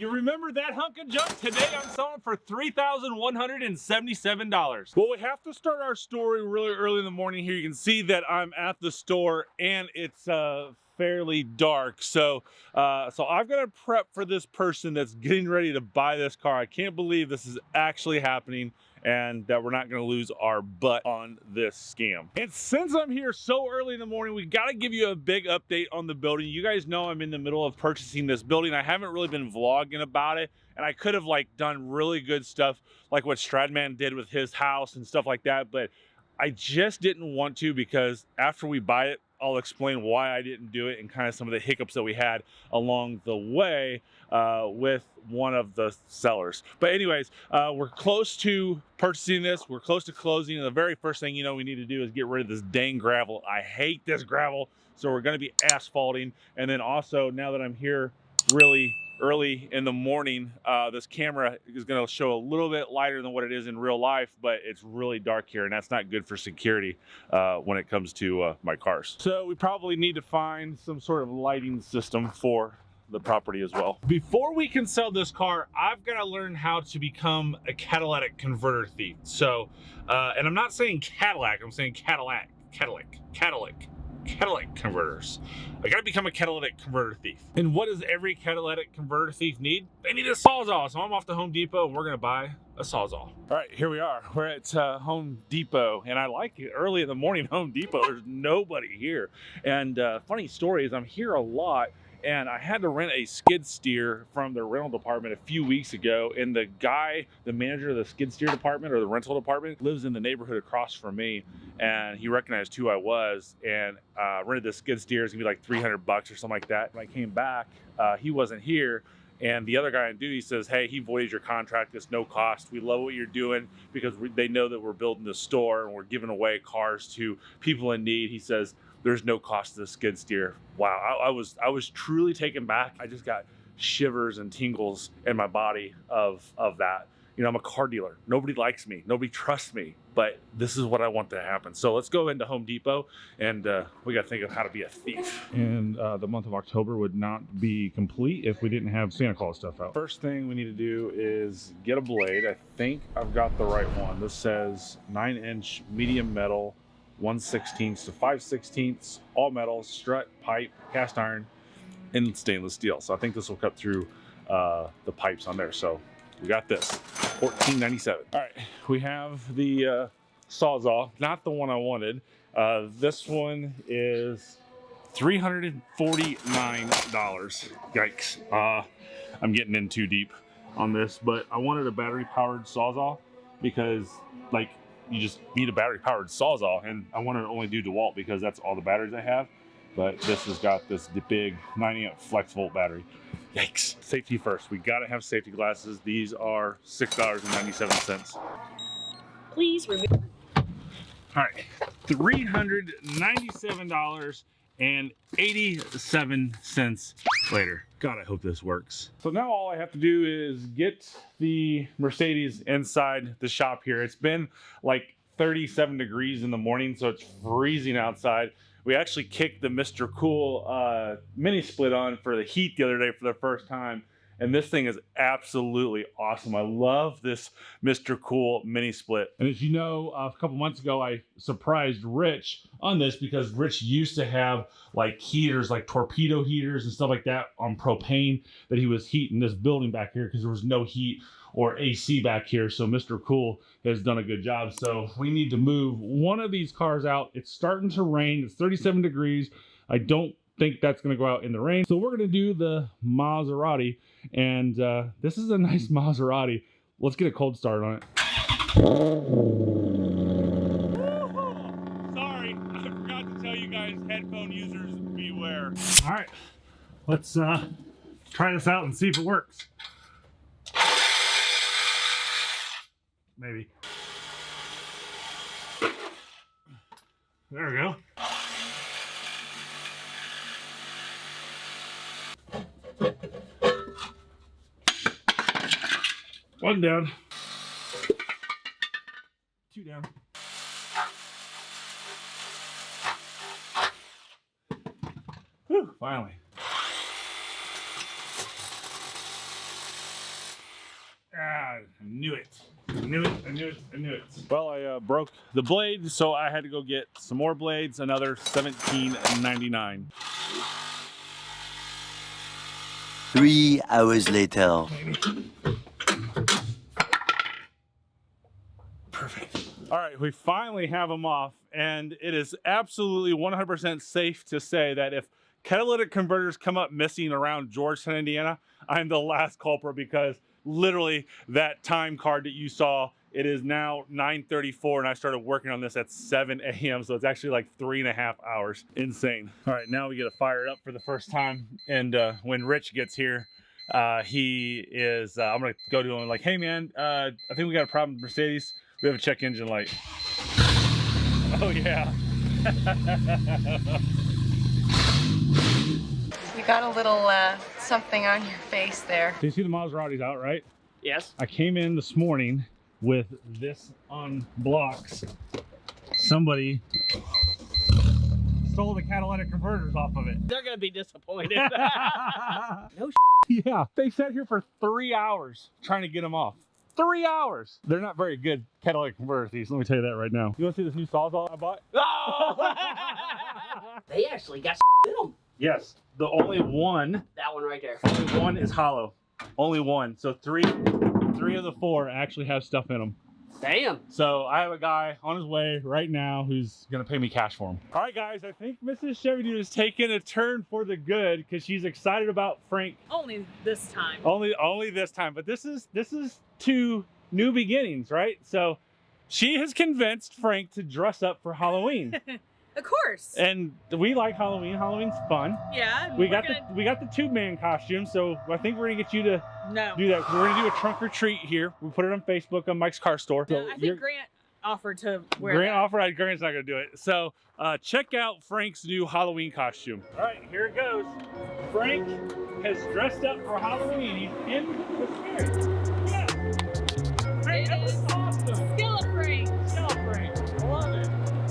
You remember that hunk of junk? Today I'm selling for $3,177. Well, we have to start our story really early in the morning here. You can see that I'm at the store and it's fairly dark. So I've got to prep for this person that's getting ready to buy this car. I can't believe this is actually happening and that we're not going to lose our butt on this scam. And since I'm here so early in the morning, we got to give you a big update on the building. You guys know I'm in the middle of purchasing this building. I haven't really been vlogging about it, and I could have done really good stuff like what Stradman did with his house and stuff like that, but I just didn't want to, because after we buy it, I'll explain why I didn't do it and kind of some of the hiccups that we had along the way with one of the sellers. But anyways, we're close to purchasing this. We're close to closing. And the very first thing we need to do is get rid of this dang gravel. I hate this gravel. So we're going to be asphalting. And then also, now that I'm here really early in the morning, this camera is going to show a little bit lighter than what it is in real life, but it's really dark here, and that's not good for security when it comes to my cars. So we probably need to find some sort of lighting system for the property as well. Before we can sell this car, I've got to learn how to become a catalytic converter thief. So and I'm not saying Cadillac, I'm saying Catalytic converters. I gotta become a catalytic converter thief. And what does every catalytic converter thief need? They need a Sawzall. So I'm off to Home Depot and we're gonna buy a Sawzall. All right, here we are. We're at Home Depot, and I like it. Early in the morning, Home Depot, there's nobody here. And funny story is I'm here a lot, and I had to rent a skid steer from the rental department a few weeks ago, and the guy, the manager of the skid steer department or the rental department, lives in the neighborhood across from me, and he recognized who I was and rented the skid steer. It's gonna be like $300 or something like that. When I came back, he wasn't here, and the other guy on duty says, hey, he voided your contract. It's no cost. We love what you're doing, because they know that we're building the store and we're giving away cars to people in need. He says, there's no cost to the skid steer. Wow, I was truly taken back. I just got shivers and tingles in my body of that. You know, I'm a car dealer. Nobody likes me. Nobody trusts me. But this is what I want to happen. So let's go into Home Depot, and we got to think of how to be a thief. And the month of October would not be complete if we didn't have Santa Claus stuff out. First thing we need to do is get a blade. I think I've got the right one. This says 9-inch medium metal, 1/16 to 5/16, all metal, strut, pipe, cast iron, and stainless steel. So I think this will cut through the pipes on there. So we got this, $14.97. All right, we have the Sawzall, not the one I wanted. This one is $349. Yikes. I'm getting in too deep on this, but I wanted a battery-powered Sawzall because, you just need a battery-powered Sawzall, and I wanted to only do DeWalt because that's all the batteries I have. But this has got this big 90-amp flex volt battery. Yikes. Safety first. We gotta have safety glasses. These are $6.97. Please remove. All right, $397.87 later. God, I hope this works. So now all I have to do is get the Mercedes inside the shop here. It's been like 37 degrees in the morning, so it's freezing outside. We actually kicked the Mr. Cool mini split on for the heat the other day for the first time. And this thing is absolutely awesome. I love this Mr. Cool mini split. And as you know, a couple months ago, I surprised Rich on this because Rich used to have heaters, like torpedo heaters and stuff like that on propane that he was heating this building back here because there was no heat or AC back here. So Mr. Cool has done a good job. So we need to move one of these cars out. It's starting to rain. It's 37 degrees. I don't think that's going to go out in the rain. So we're going to do the Maserati, and this is a nice Maserati. Let's get a cold start on it. Sorry, I forgot to tell you guys, headphone users beware. All right, let's try this out and see if it works. Maybe. There we go. One down. Two down. Whew, finally. I knew it. I knew it. I knew it. I knew it. Well, I broke the blade, so I had to go get some more blades. Another $17.99. 3 hours later. Perfect. All right, we finally have them off, and it is absolutely 100% safe to say that if catalytic converters come up missing around Georgetown, Indiana, I'm the last culprit, because literally that time card that you saw, it is now 9:34 and I started working on this at 7 a.m. So it's actually like 3.5 hours. Insane. All right, now we get to fire it up for the first time. And when Rich gets here, he is, I'm gonna go to him like, hey man, I think we got a problem with Mercedes. We have a check engine light. Oh yeah. You got a little something on your face there. Do you see the Maseratis out, right? Yes. I came in this morning with this on blocks. Somebody stole the catalytic converters off of it. They're gonna be disappointed. No Yeah, they sat here for 3 hours trying to get them off. 3 hours. They're not very good catalytic converters, these. Let me tell you that right now. You want to see this new Sawzall I bought? Oh! They actually got in them. Yes, the only one. That one right there. Only one is hollow. Only one. So three of the 4 actually have stuff in them. Damn. So I have a guy on his way right now who's gonna pay me cash for him. All right, guys, I think Mrs. Chevy is taking a turn for the good because she's excited about Frank. Only this time. Only this time. But this is 2 new beginnings, right? So she has convinced Frank to dress up for Halloween. Of course. And we like Halloween. Halloween's fun. Yeah. We got the tube man costume, so I think we're gonna get you to No. do that. We're gonna do a trunk or treat here. We put it on Facebook on Mike's Car Store. No, I think Grant offered to wear Grant that. offered. Grant's not gonna do it. So check out Frank's new Halloween costume. All right, here it goes. Frank has dressed up for Halloween. He's in the spirit. Yeah. Frank, It that is looks awesome. Skillet Frank. Skeleton Frank. I love it.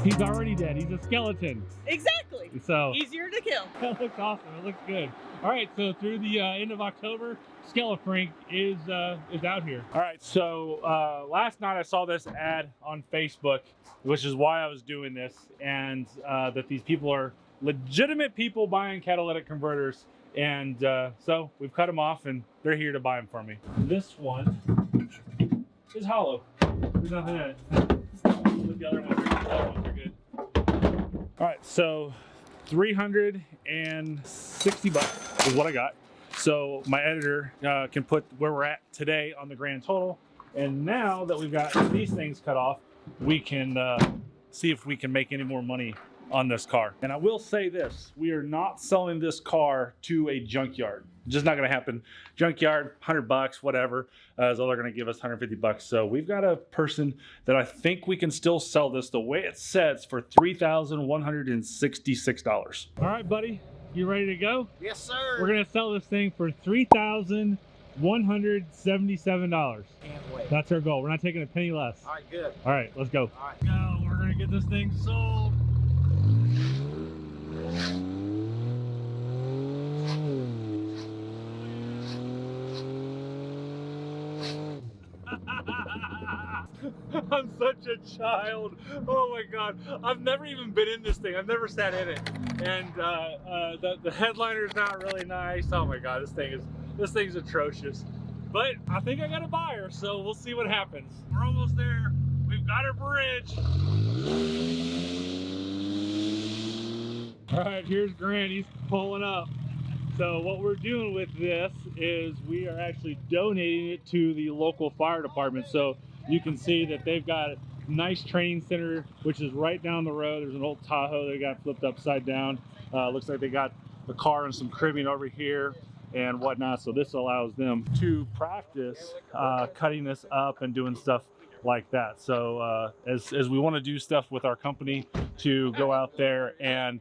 He's already dead. He's a skeleton. Exactly. So Easier to kill. that looks awesome. It looks good. All right, so through the end of October, Skeleton Frank is out here. All right, so last night I saw this ad on Facebook, which is why I was doing this, and that these people are legitimate people buying catalytic converters, and so we've cut them off, and they're here to buy them for me. This one is hollow. There's nothing in it. But the other ones are good. All right, so $360 is what I got. So my editor can put where we're at today on the grand total. And now that we've got these things cut off, we can see if we can make any more money on this car. And I will say this, we are not selling this car to a junkyard. Just not gonna happen. Junkyard, $100, whatever, is all they're gonna give us, $150. So we've got a person that I think we can still sell this the way it says for $3,166. All right, buddy, you ready to go? Yes, sir. We're gonna sell this thing for $3,177. Can't wait. That's our goal. We're not taking a penny less. All right, good. All right, let's go. All right. Go. We're gonna get this thing sold. I'm such a child. Oh my God. I've never even been in this thing. I've never sat in it. And the headliner's not really nice. Oh my God, this thing's atrocious. But I think I got a buyer, so we'll see what happens. We're almost there. We've got our bridge. All right, here's Grant. He's pulling up. So what we're doing with this is we are actually donating it to the local fire department. So you can see that they've got a nice training center, which is right down the road. There's an old Tahoe that got flipped upside down. Looks like they got the car and some cribbing over here and whatnot. So this allows them to practice cutting this up and doing stuff like that. So as we want to do stuff with our company to go out there and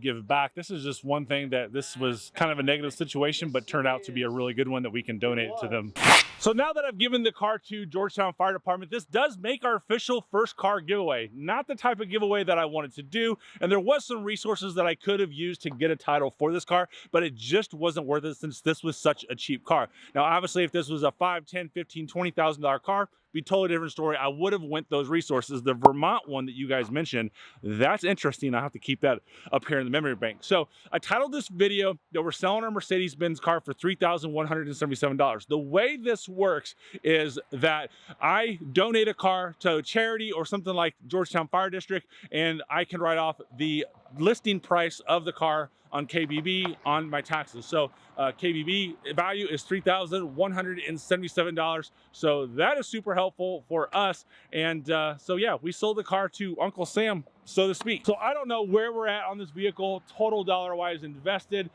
give back, this is just one thing that this was kind of a negative situation, but turned out to be a really good one that we can donate to them. So now that I've given the car to Georgetown Fire Department, this does make our official first car giveaway. Not the type of giveaway that I wanted to do, and there was some resources that I could have used to get a title for this car, but it just wasn't worth it since this was such a cheap car. Now, obviously, if this was a $5,000, $10,000, $15,000, $20,000 car, be a totally different story. I would have went those resources. The Vermont one that you guys mentioned, that's interesting. I have to keep that up here in the memory bank. So I titled this video that we're selling our Mercedes Benz car for $3,177. The way this works is that I donate a car to a charity or something like Georgetown Fire District, and I can write off the listing price of the car on KBB on my taxes. So KBB value is $3,177. So that is super helpful for us. And so yeah, we sold the car to Uncle Sam, so to speak. So I don't know where we're at on this vehicle, total dollar-wise invested.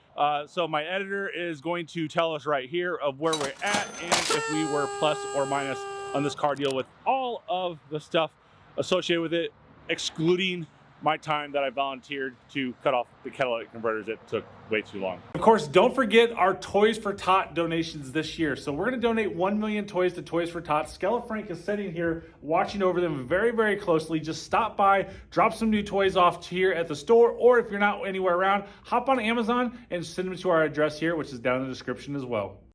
So my editor is going to tell us right here of where we're at and if we were plus or minus on this car deal with all of the stuff associated with it, excluding my time that I volunteered to cut off the catalytic converters. It took way too long. Of course, don't forget our Toys for Tot donations this year. So we're gonna donate 1 million toys to Toys for Tot. Skella Frank is sitting here watching over them very, very closely. Just stop by, drop some new toys off here at the store, or if you're not anywhere around, hop on Amazon and send them to our address here, which is down in the description as well.